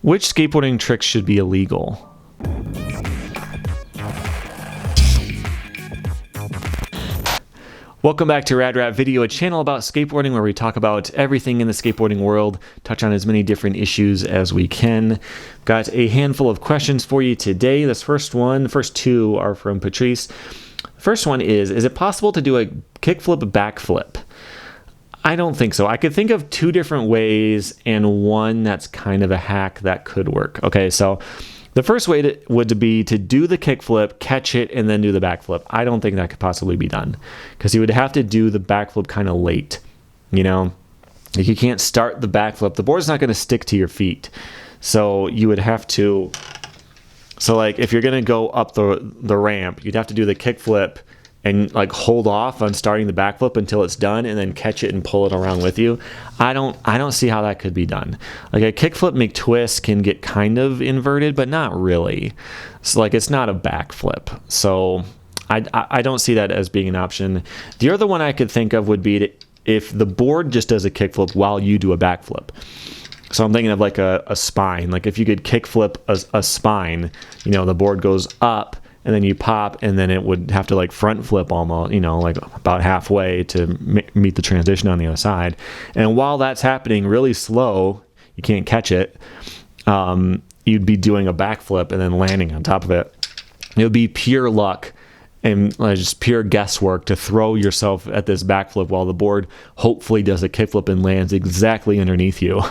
Which skateboarding tricks should be illegal? Welcome back to Rad Rat Video, a channel about skateboarding where we talk about everything in the skateboarding world, touch on as many different issues as we can. Got a handful of questions for you today. This first two are from Patrice. First one is it possible to do a kickflip backflip? I don't think so. I could think of two different ways and one that's kind of a hack that could work. Okay, so the first way would be to do the kickflip, catch it, and then do the backflip. I don't think that could possibly be done because you would have to do the backflip kind of late. You know, like you can't start the backflip. The board's not going to stick to your feet. So you would have to, so like if you're going to go up the ramp, you'd have to do the kickflip and like hold off on starting the backflip until it's done and then catch it and pull it around with you. I don't see how that could be done. Like a kickflip McTwist can get kind of inverted, but not really. So like it's not a backflip. So I don't see that as being an option. The other one I could think of would be if the board just does a kickflip while you do a backflip. So I'm thinking of like a spine. Like if you could kickflip a spine, you know, the board goes up and then you pop, and then it would have to like front flip almost, you know, like about halfway to meet the transition on the other side. And while that's happening really slow, you can't catch it, you'd be doing a backflip and then landing on top of it. It would be pure luck and just pure guesswork to throw yourself at this backflip while the board hopefully does a kickflip and lands exactly underneath you.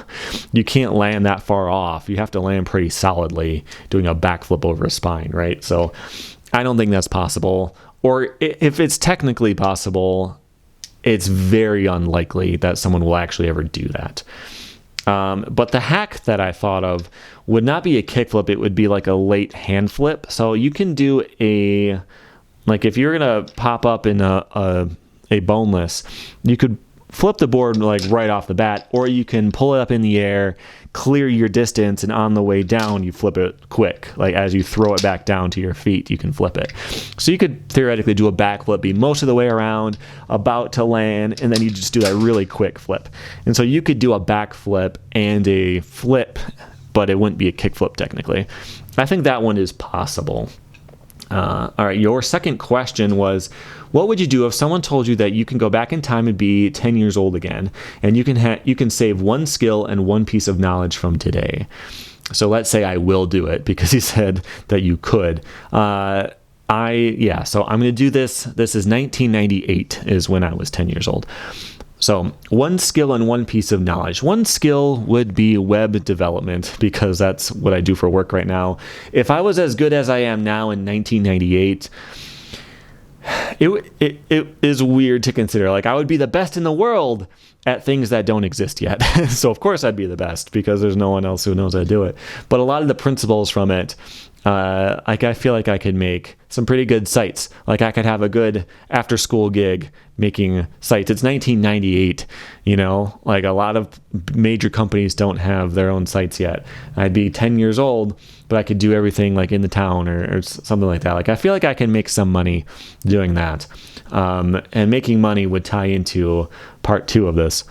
You can't land that far off. You have to land pretty solidly doing a backflip over a spine, right? So I don't think that's possible. Or if it's technically possible, it's very unlikely that someone will actually ever do that. But the hack that I thought of would not be a kickflip. It would be like a late hand flip. So you can do like if you're going to pop up in a boneless, you could flip the board like right off the bat, or you can pull it up in the air, clear your distance, and on the way down, you flip it quick. Like as you throw it back down to your feet, you can flip it. So you could theoretically do a backflip, be most of the way around, about to land, and then you just do that really quick flip. And so you could do a backflip and a flip, but it wouldn't be a kickflip technically. I think that one is possible. All right, your second question was, what would you do if someone told you that you can go back in time and be 10 years old again, and you can save one skill and one piece of knowledge from today? So let's say I will do it because he said that you could. So I'm going to do this. This is 1998 is when I was 10 years old. So one skill and one piece of knowledge. One skill would be web development because that's what I do for work right now. If I was as good as I am now in 1998, it is weird to consider. Like I would be the best in the world at things that don't exist yet. So of course I'd be the best because there's no one else who knows how to do it. But a lot of the principles from it, like I feel like I could make some pretty good sites. Like I could have a good after school gig making sites. It's 1998, you know, like a lot of major companies don't have their own sites yet. I'd be 10 years old, but I could do everything like in the town or something like that. Like I feel like I can make some money doing that. And making money would tie into part 2 of this.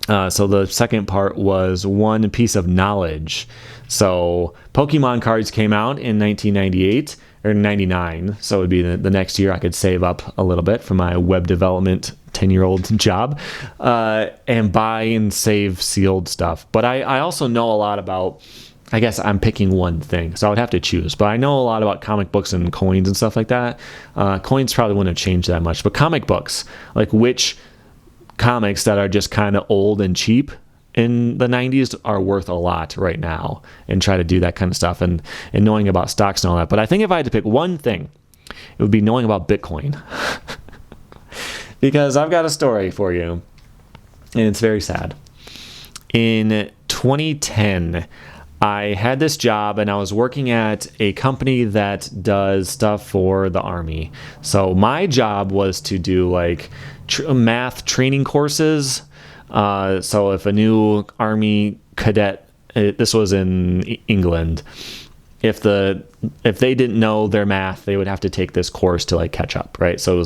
So the second part was one piece of knowledge. So Pokemon cards came out in 1998 or 99. So it would be the next year I could save up a little bit for my web development 10-year-old job and buy and save sealed stuff. But I also know a lot about, I guess I'm picking one thing, so I would have to choose. But I know a lot about comic books and coins and stuff like that. Coins probably wouldn't have changed that much. But comic books, like which comics that are just kind of old and cheap in the 90s are worth a lot right now, and try to do that kind of stuff and knowing about stocks and all that. But I think if I had to pick one thing, it would be knowing about Bitcoin. Because I've got a story for you, and it's very sad. In 2010, I had this job and I was working at a company that does stuff for the Army. So my job was to do like math training courses. So if a new Army cadet, this was in England, if they didn't know their math, they would have to take this course to like catch up, right? So it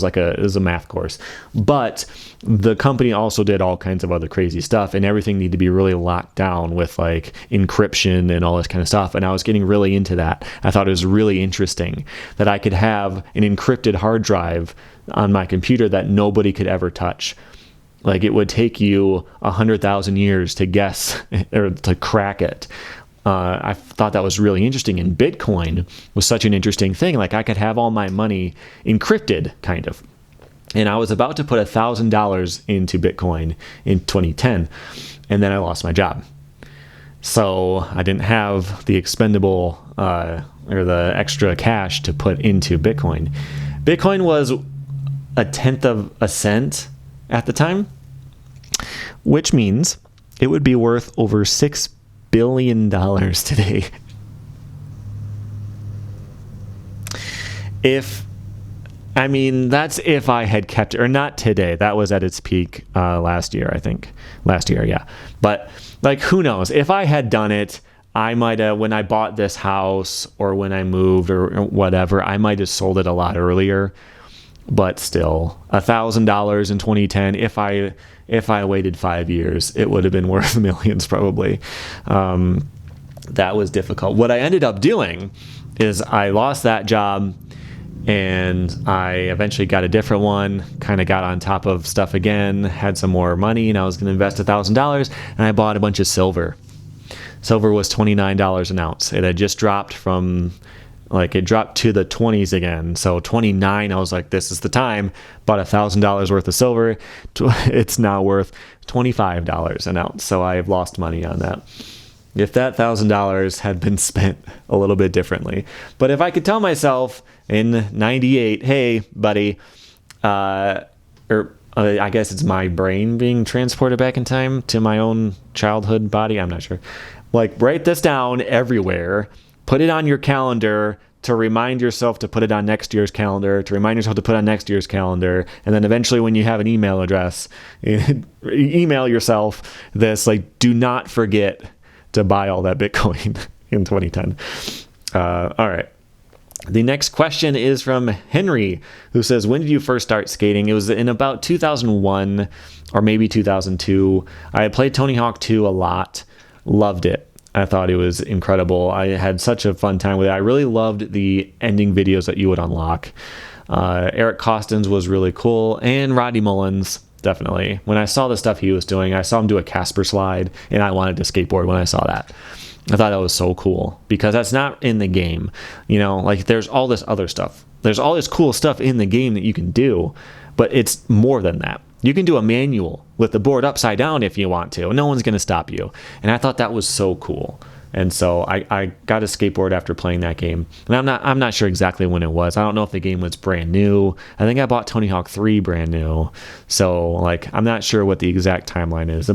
was a math course. But the company also did all kinds of other crazy stuff, and everything needed to be really locked down with like encryption and all this kind of stuff. And I was getting really into that. I thought it was really interesting that I could have an encrypted hard drive on my computer that nobody could ever touch. Like it would take you 100,000 years to guess or to crack it. I thought that was really interesting, and Bitcoin was such an interesting thing. Like I could have all my money encrypted, kind of. And I was about to put $1,000 into Bitcoin in 2010, and then I lost my job. So I didn't have the expendable or the extra cash to put into Bitcoin. Bitcoin was 1/10 of a cent at the time, which means it would be worth over $6 billion today. That's if I had kept it, or not today. That was at its peak last year, I think. Last year, yeah. But like, who knows? If I had done it, I might have, when I bought this house or when I moved or whatever, I might have sold it a lot earlier. But still, $1,000 in 2010, if I waited 5 years, it would have been worth millions probably. That was difficult. What I ended up doing is I lost that job, and I eventually got a different one, kind of got on top of stuff again, had some more money, and I was going to invest $1,000, and I bought a bunch of silver. Silver was $29 an ounce. It had just dropped from... Like it dropped to the 20s again. So 29, I was like, this is the time. Bought $1,000 worth of silver. It's now worth $25 an ounce. So I have lost money on that. If that $1,000 had been spent a little bit differently. But if I could tell myself in 98, hey, buddy, I guess it's my brain being transported back in time to my own childhood body. I'm not sure. Like, write this down everywhere. Put it on your calendar to remind yourself to put it on next year's calendar, to remind yourself to put on next year's calendar. And then eventually when you have an email address, email yourself this, like, do not forget to buy all that Bitcoin in 2010. All right. The next question is from Henry, who says, when did you first start skating? It was in about 2001 or maybe 2002. I had played Tony Hawk 2 a lot. Loved it. I thought it was incredible. I had such a fun time with it. I really loved the ending videos that you would unlock. Eric Costin's was really cool, and Rodney Mullins, definitely. When I saw the stuff he was doing, I saw him do a Casper slide, and I wanted to skateboard when I saw that. I thought that was so cool, because that's not in the game. You know, like, there's all this other stuff. There's all this cool stuff in the game that you can do, but it's more than that. You can do a manual with the board upside down if you want to. No one's going to stop you. And I thought that was so cool. And so I got a skateboard after playing that game. And I'm not sure exactly when it was. I don't know if the game was brand new. I think I bought Tony Hawk 3 brand new. So, like, I'm not sure what the exact timeline is.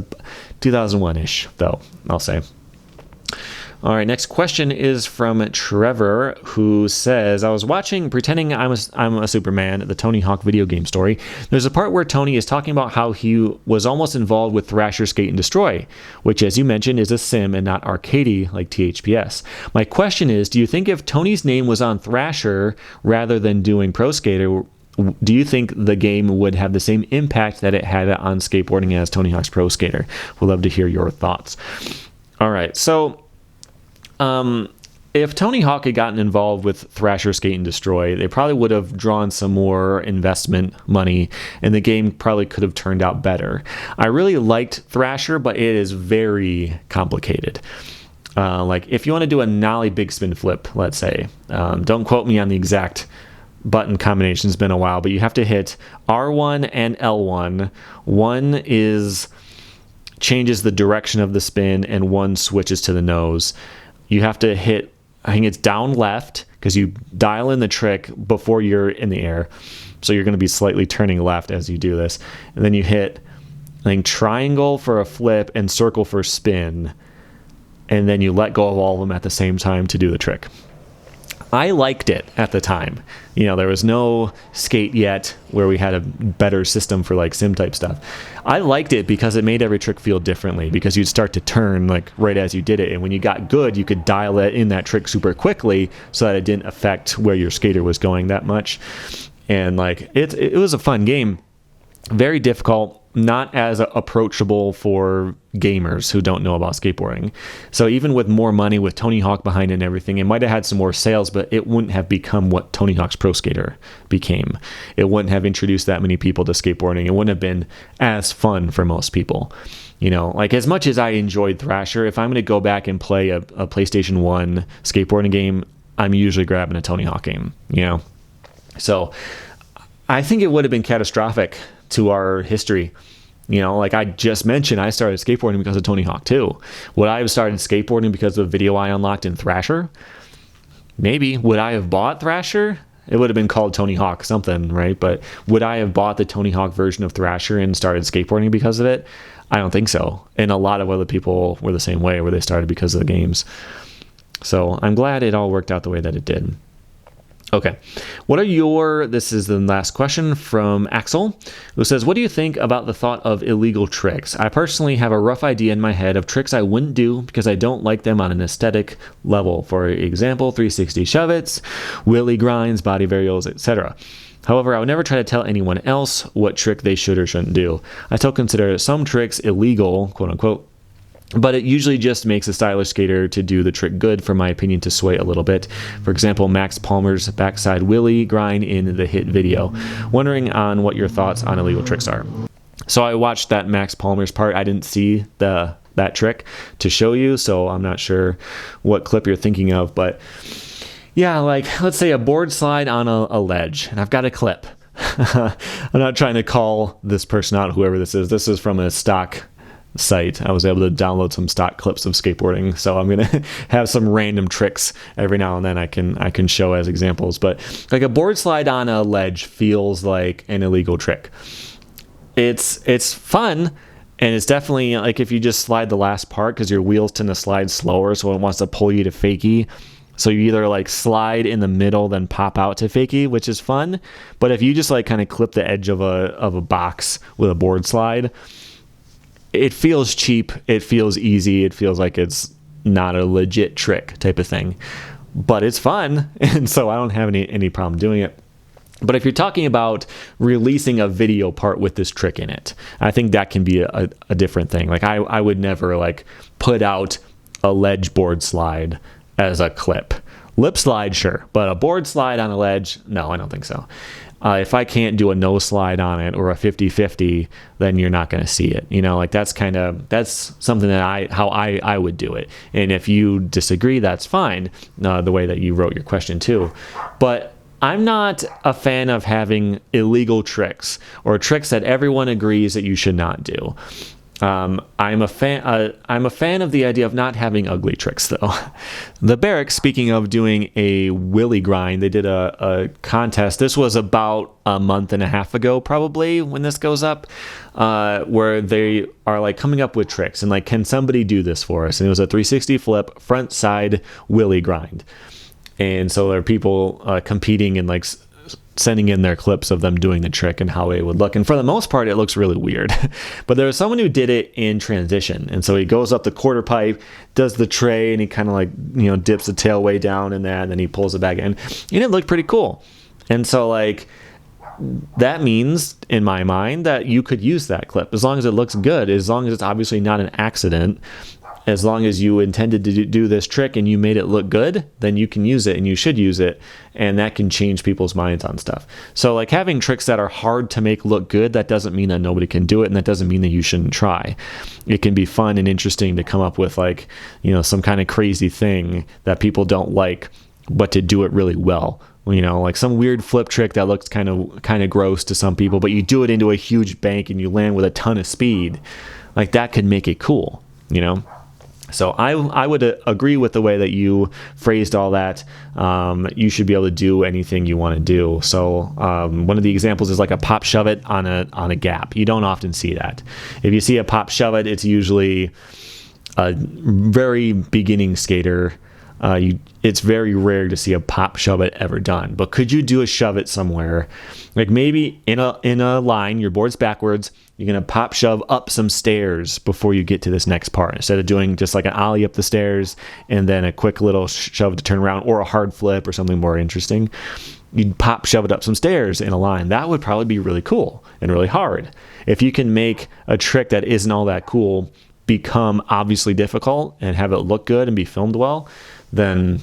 2001-ish, though, I'll say. All right, next question is from Trevor, who says, I was watching Pretending I'm a Superman, the Tony Hawk video game story. There's a part where Tony is talking about how he was almost involved with Thrasher Skate and Destroy, which, as you mentioned, is a sim and not arcadey like THPS. My question is, do you think if Tony's name was on Thrasher rather than doing Pro Skater, do you think the game would have the same impact that it had on skateboarding as Tony Hawk's Pro Skater? We'd love to hear your thoughts. All right, so... if Tony Hawk had gotten involved with Thrasher Skate and Destroy, they probably would have drawn some more investment money, and the game probably could have turned out better. I really liked Thrasher, but it is very complicated. Like, if you want to do a nollie big spin flip, let's say, don't quote me on the exact button combination, it's been a while, but you have to hit R1 and L1. One changes the direction of the spin, and one switches to the nose. You have to hit, I think it's down left, because you dial in the trick before you're in the air. So you're going to be slightly turning left as you do this. And then you hit, I think, triangle for a flip and circle for spin. And then you let go of all of them at the same time to do the trick. I liked it at the time. You know, there was no skate yet where we had a better system for like sim type stuff. I liked it because it made every trick feel differently, because you'd start to turn like right as you did it. And when you got good, you could dial it in that trick super quickly so that it didn't affect where your skater was going that much. And like, it was a fun game. Very difficult, not as approachable for gamers who don't know about skateboarding. So even with more money, with Tony Hawk behind it and everything, it might have had some more sales, but it wouldn't have become what Tony Hawk's Pro Skater became. It wouldn't have introduced that many people to skateboarding. It wouldn't have been as fun for most people. You know, like as much as I enjoyed Thrasher, if I'm going to go back and play a PlayStation 1 skateboarding game, I'm usually grabbing a Tony Hawk game, you know? So I think it would have been catastrophic to our history. You know, like I just mentioned, I started skateboarding because of Tony Hawk 2. Would I have started skateboarding because of a video I unlocked in Thrasher? Maybe. Would I have bought Thrasher? It would have been called Tony Hawk something, right? But would I have bought the Tony Hawk version of Thrasher and started skateboarding because of it? I don't think so. And a lot of other people were the same way, where they started because of the games. So I'm glad it all worked out the way that it did. Okay, this is the last question from Axel, who says, what do you think about the thought of illegal tricks? I personally have a rough idea in my head of tricks I wouldn't do because I don't like them on an aesthetic level. For example, 360 shove-its, wheelie grinds, body varials, etc. However, I would never try to tell anyone else what trick they should or shouldn't do. I still consider some tricks illegal, quote unquote, but it usually just makes a stylish skater to do the trick good, for my opinion, to sway a little bit. For example, Max Palmer's backside wheelie grind in the hit video. Wondering on what your thoughts on illegal tricks are. So I watched that Max Palmer's part. I didn't see that trick to show you, so I'm not sure what clip you're thinking of. But yeah, like let's say a board slide on a ledge, and I've got a clip. I'm not trying to call this person out, whoever this is. This is from a stock site. I was able to download some stock clips of skateboarding, so I'm gonna have some random tricks every now and then I can show as examples. But like a board slide on a ledge feels like an illegal trick. It's fun, and it's definitely like if you just slide the last part, because your wheels tend to slide slower, so it wants to pull you to fakie. So you either like slide in the middle, then pop out to fakie, which is fun. But if you just like kind of clip the edge of a box with a board slide, it feels cheap, it feels easy, it feels like it's not a legit trick type of thing. But it's fun, and so I don't have any problem doing it. But if you're talking about releasing a video part with this trick in it, I think that can be a different thing. Like I would never like put out a ledge board slide as a clip. Lip slide, sure, but a board slide on a ledge, no, I don't think so. If I can't do a no slide on it or a 50-50, then you're not going to see it. You know, like that's something that how I would do it. And if you disagree, that's fine. The way that you wrote your question too. But I'm not a fan of having illegal tricks or tricks that everyone agrees that you should not do. I'm a fan of the idea of not having ugly tricks, though. The Barracks, speaking of doing a wheelie grind, they did a contest. This was about a month and a half ago, probably, when this goes up, where they are like coming up with tricks and like, can somebody do this for us? And it was a 360 flip front side wheelie grind. And so there are people competing and like sending in their clips of them doing the trick and how it would look. And for the most part, it looks really weird. But there was someone who did it in transition. And so he goes up the quarter pipe, does the tray, and he kind of like, you know, dips the tail way down in that, and then he pulls it back in. And it looked pretty cool. And so like, that means, in my mind, that you could use that clip as long as it looks good, as long as it's obviously not an accident. As long as you intended to do this trick and you made it look good, then you can use it and you should use it. And that can change people's minds on stuff. So like having tricks that are hard to make look good, that doesn't mean that nobody can do it. And that doesn't mean that you shouldn't try. It can be fun and interesting to come up with like, you know, some kind of crazy thing that people don't like, but to do it really well. You know, like some weird flip trick that looks kind of gross to some people, but you do it into a huge bank and you land with a ton of speed. Like that could make it cool, you know? So I would agree with the way that you phrased all that. You should be able to do anything you want to do. So one of the examples is like a pop shove it on a gap. You don't often see that. If you see a pop shove it, it's usually a very beginning skater it's very rare to see a pop shove it ever done. But could you do a shove it somewhere? Like maybe in a line, your board's backwards, you're going to pop shove up some stairs before you get to this next part. Instead of doing just like an ollie up the stairs and then a quick little shove to turn around, or a hard flip or something more interesting, you'd pop shove it up some stairs in a line. That would probably be really cool and really hard. If you can make a trick that isn't all that cool become obviously difficult and have it look good and be filmed well, then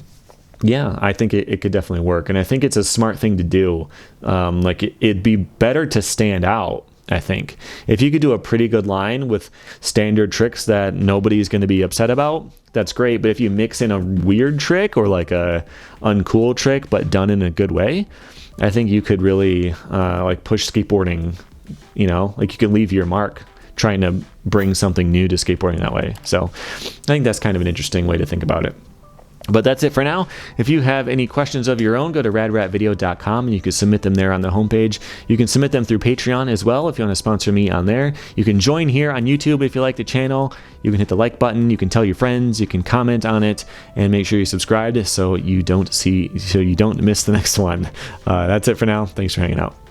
yeah, I think it could definitely work. And I think it's a smart thing to do. Like it'd be better to stand out, I think. If you could do a pretty good line with standard tricks that nobody's going to be upset about, that's great. But if you mix in a weird trick or like a uncool trick but done in a good way, I think you could really like push skateboarding, you know, like you could leave your mark trying to bring something new to skateboarding that way. So I think that's kind of an interesting way to think about it. But that's it for now. If you have any questions of your own, go to radratvideo.com and you can submit them there on the homepage. You can submit them through Patreon as well if you want to sponsor me on there. You can join here on YouTube if you like the channel. You can hit the like button. You can tell your friends. You can comment on it and make sure you subscribe so you don't miss the next one. That's it for now. Thanks for hanging out.